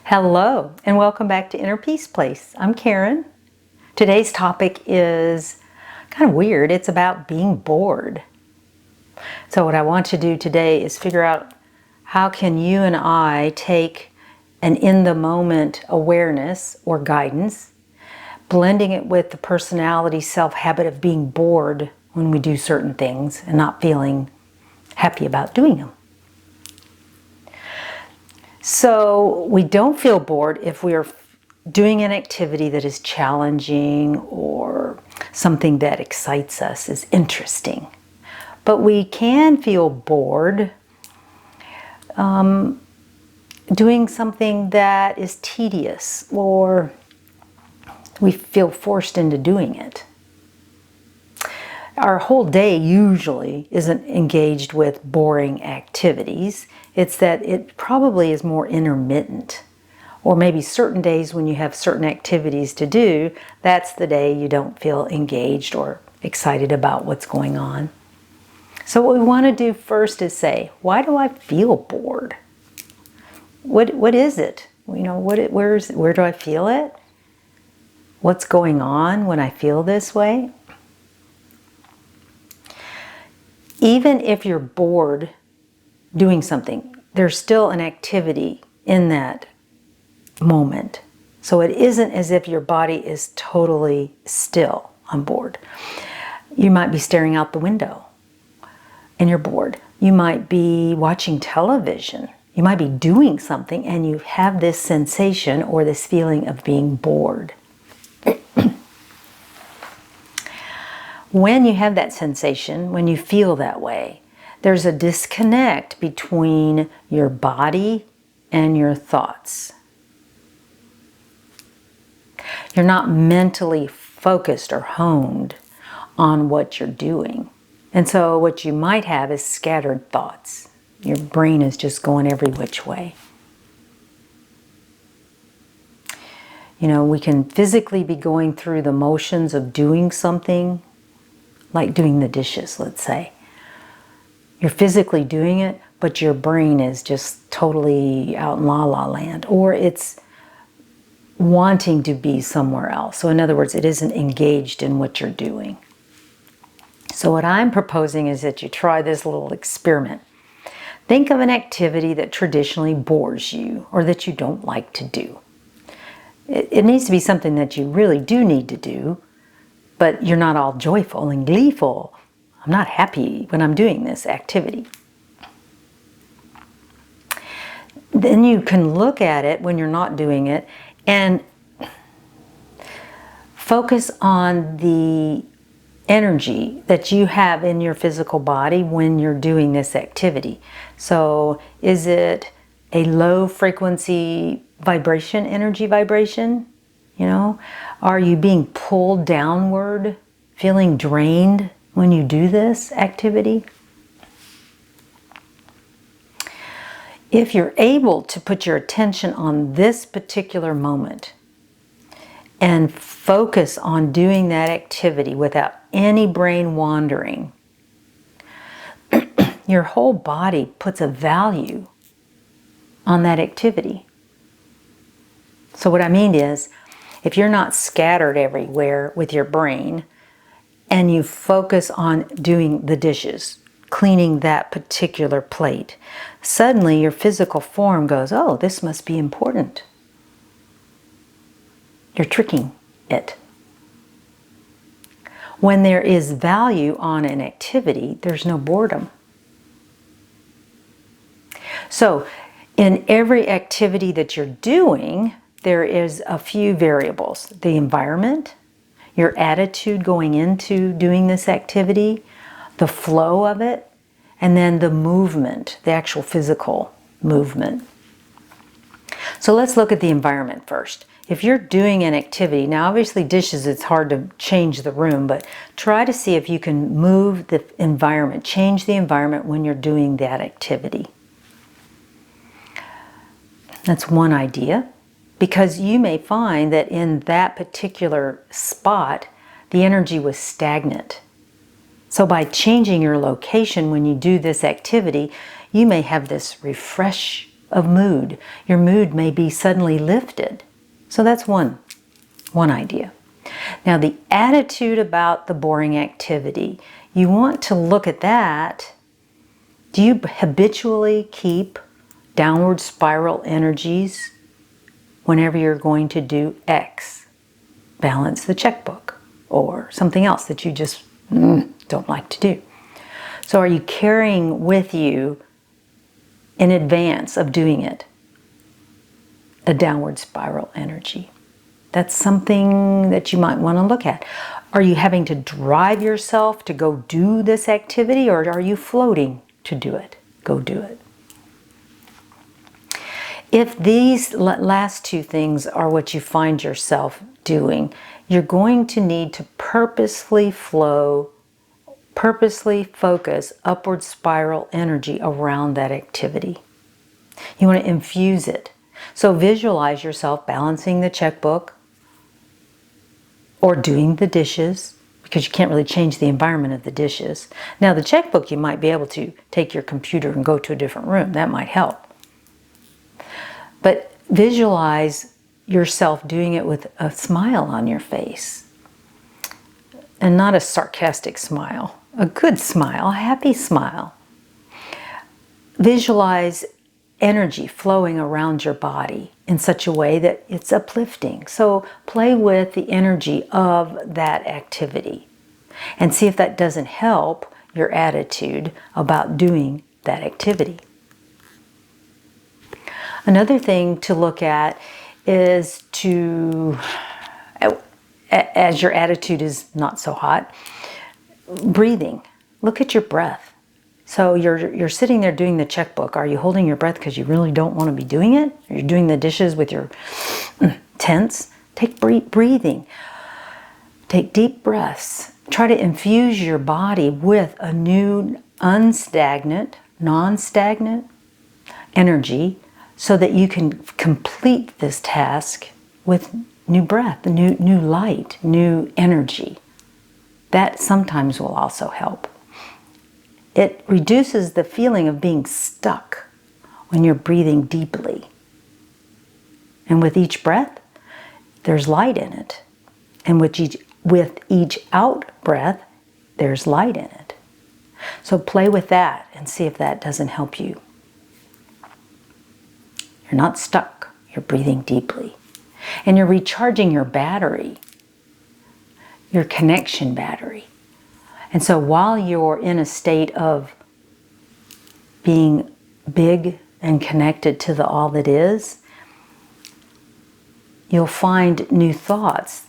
Hello, and welcome back to Inner Peace Place. I'm Karen. Today's topic is kind of weird. It's about being bored. So what I want to do today is figure out how can you and I take an in-the-moment awareness or guidance, blending it with the personality self-habit of being bored when we do certain things and not feeling happy about doing them. So we don't feel bored if we are doing an activity that is challenging or something that excites us, is interesting. But we can feel bored doing something that is tedious, or we feel forced into doing it. Our whole day usually isn't engaged with boring activities. It's that it probably is more intermittent. Or maybe certain days when you have certain activities to do, that's the day you don't feel engaged or excited about what's going on. So what we want to do first is say, why do I feel bored? What is it? You know, where do I feel it? What's going on when I feel this way? Even if you're bored doing something, there's still an activity in that moment. So it isn't as if your body is totally still on board. You might be staring out the window and you're bored. You might be watching television. You might be doing something and you have this sensation or this feeling of being bored. When you have that sensation, when you feel that way, there's a disconnect between your body and your thoughts. You're not mentally focused or honed on what you're doing. And so what you might have is scattered thoughts. Your brain is just going every which way. You know, we can physically be going through the motions of doing something, like doing the dishes, let's say. You're physically doing it, but your brain is just totally out in la-la land, or it's wanting to be somewhere else. So in other words, it isn't engaged in what you're doing. So what I'm proposing is that you try this little experiment. Think of an activity that traditionally bores you or that you don't like to do. It needs to be something that you really do need to do, but you're not all joyful and gleeful. I'm not happy when I'm doing this activity. Then you can look at it when you're not doing it and focus on the energy that you have in your physical body when you're doing this activity. So is it a low frequency vibration, energy vibration? You know, are you being pulled downward, feeling drained when you do this activity? If you're able to put your attention on this particular moment and focus on doing that activity without any brain wandering, your whole body puts a value on that activity. So what I mean is, if you're not scattered everywhere with your brain and you focus on doing the dishes, cleaning that particular plate, suddenly your physical form goes, oh, this must be important. You're tricking it. When there is value on an activity, there's no boredom. So in every activity that you're doing, there is a few variables. The environment, your attitude going into doing this activity, the flow of it, and then the movement, the actual physical movement. So let's look at the environment first. If you're doing an activity, now obviously dishes, it's hard to change the room, but try to see if you can move the environment, change the environment when you're doing that activity. That's one idea. Because you may find that in that particular spot, the energy was stagnant. So by changing your location when you do this activity, you may have this refresh of mood. Your mood may be suddenly lifted. So that's one idea. Now, the attitude about the boring activity, you want to look at that. Do you habitually keep downward spiral energies whenever you're going to do X? Balance the checkbook or something else that you just don't like to do. So are you carrying with you, in advance of doing it, a downward spiral energy? That's something that you might want to look at. Are you having to drive yourself to go do this activity, or are you floating to do it? Go do it. If these last two things are what you find yourself doing, you're going to need to purposely focus upward spiral energy around that activity. You want to infuse it. So visualize yourself balancing the checkbook or doing the dishes, because you can't really change the environment of the dishes. Now, the checkbook, you might be able to take your computer and go to a different room. That might help. But visualize yourself doing it with a smile on your face. And not a sarcastic smile. A good smile, a happy smile. Visualize energy flowing around your body in such a way that it's uplifting. So play with the energy of that activity and see if that doesn't help your attitude about doing that activity. Another thing to look at is to, as your attitude is not so hot, breathing. Look at your breath. So you're sitting there doing the checkbook. Are you holding your breath because you really don't want to be doing it? Or you're doing the dishes with your tense? Take breathing. Take deep breaths. Try to infuse your body with a new non-stagnant energy so that you can complete this task with new breath, new light, new energy. That sometimes will also help. It reduces the feeling of being stuck when you're breathing deeply. And with each breath, there's light in it. And with each out breath, there's light in it. So play with that and see if that doesn't help you. You're not stuck. You're breathing deeply. And you're recharging your battery, your connection battery. And so while you're in a state of being big and connected to the all that is, you'll find new thoughts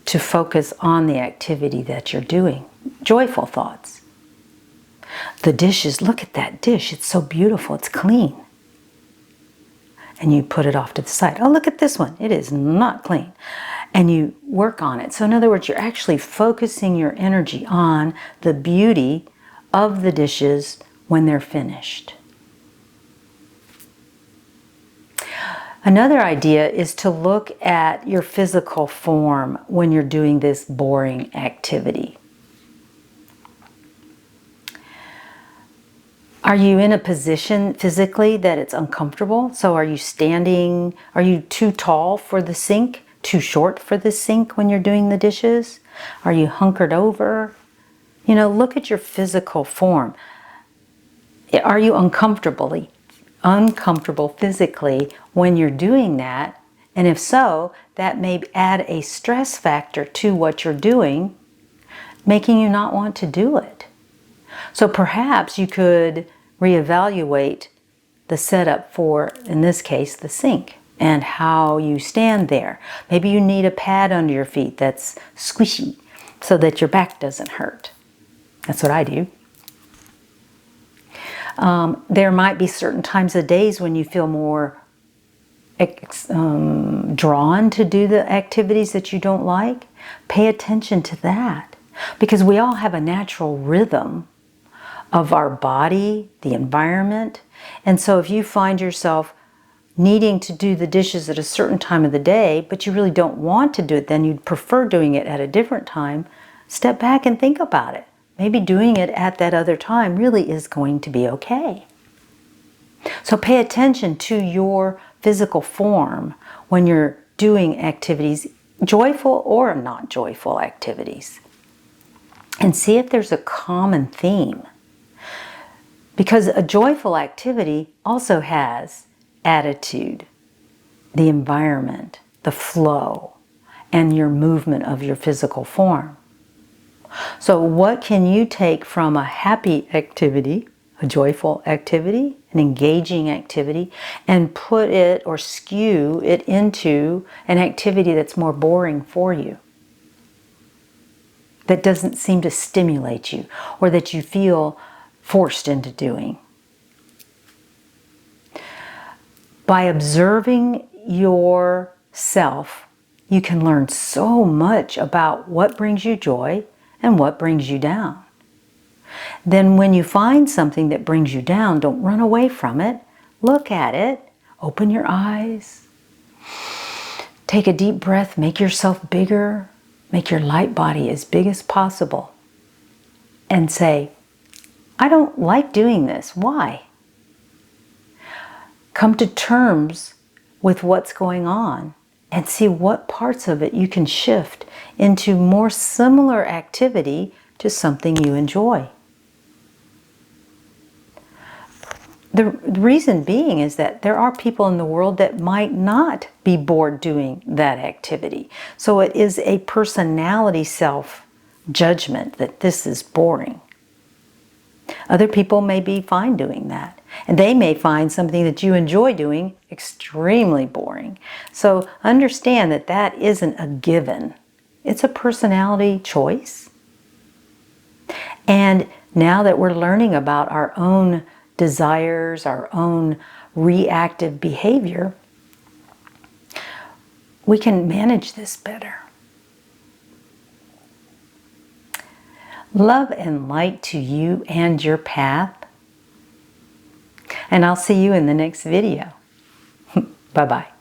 to focus on the activity that you're doing. Joyful thoughts. The dishes, look at that dish. It's so beautiful. It's clean. And you put it off to the side. Oh, look at this one. It is not clean. And you work on it. So in other words, you're actually focusing your energy on the beauty of the dishes when they're finished. Another idea is to look at your physical form when you're doing this boring activity. Are you in a position physically that it's uncomfortable? So are you standing? Are you too tall for the sink? Too short for the sink when you're doing the dishes? Are you hunkered over? You know, look at your physical form. Are you uncomfortable physically when you're doing that? And if so, that may add a stress factor to what you're doing, making you not want to do it. So perhaps you could reevaluate the setup for, in this case, the sink and how you stand there. Maybe you need a pad under your feet that's squishy so that your back doesn't hurt. That's what I do. There might be certain times of days when you feel more drawn to do the activities that you don't like. Pay attention to that, because we all have a natural rhythm of our body, the environment. And so if you find yourself needing to do the dishes at a certain time of the day, but you really don't want to do it, then you'd prefer doing it at a different time, step back and think about it. Maybe doing it at that other time really is going to be okay. So pay attention to your physical form when you're doing activities, joyful or not joyful activities. And see if there's a common theme. Because a joyful activity also has attitude, the environment, the flow, and your movement of your physical form. So what can you take from a happy activity, a joyful activity, an engaging activity, and put it or skew it into an activity that's more boring for you, that doesn't seem to stimulate you, or that you feel forced into doing? By observing yourself, you can learn so much about what brings you joy and what brings you down. Then when you find something that brings you down, don't run away from it. Look at it. Open your eyes. Take a deep breath. Make yourself bigger. Make your light body as big as possible. And say, I don't like doing this. Why? Come to terms with what's going on and see what parts of it you can shift into more similar activity to something you enjoy. The reason being is that there are people in the world that might not be bored doing that activity. So it is a personality self-judgment that this is boring. Other people may be fine doing that. And they may find something that you enjoy doing extremely boring. So understand that that isn't a given. It's a personality choice. And now that we're learning about our own desires, our own reactive behavior, we can manage this better. Love and light to you and your path. And I'll see you in the next video. Bye-bye.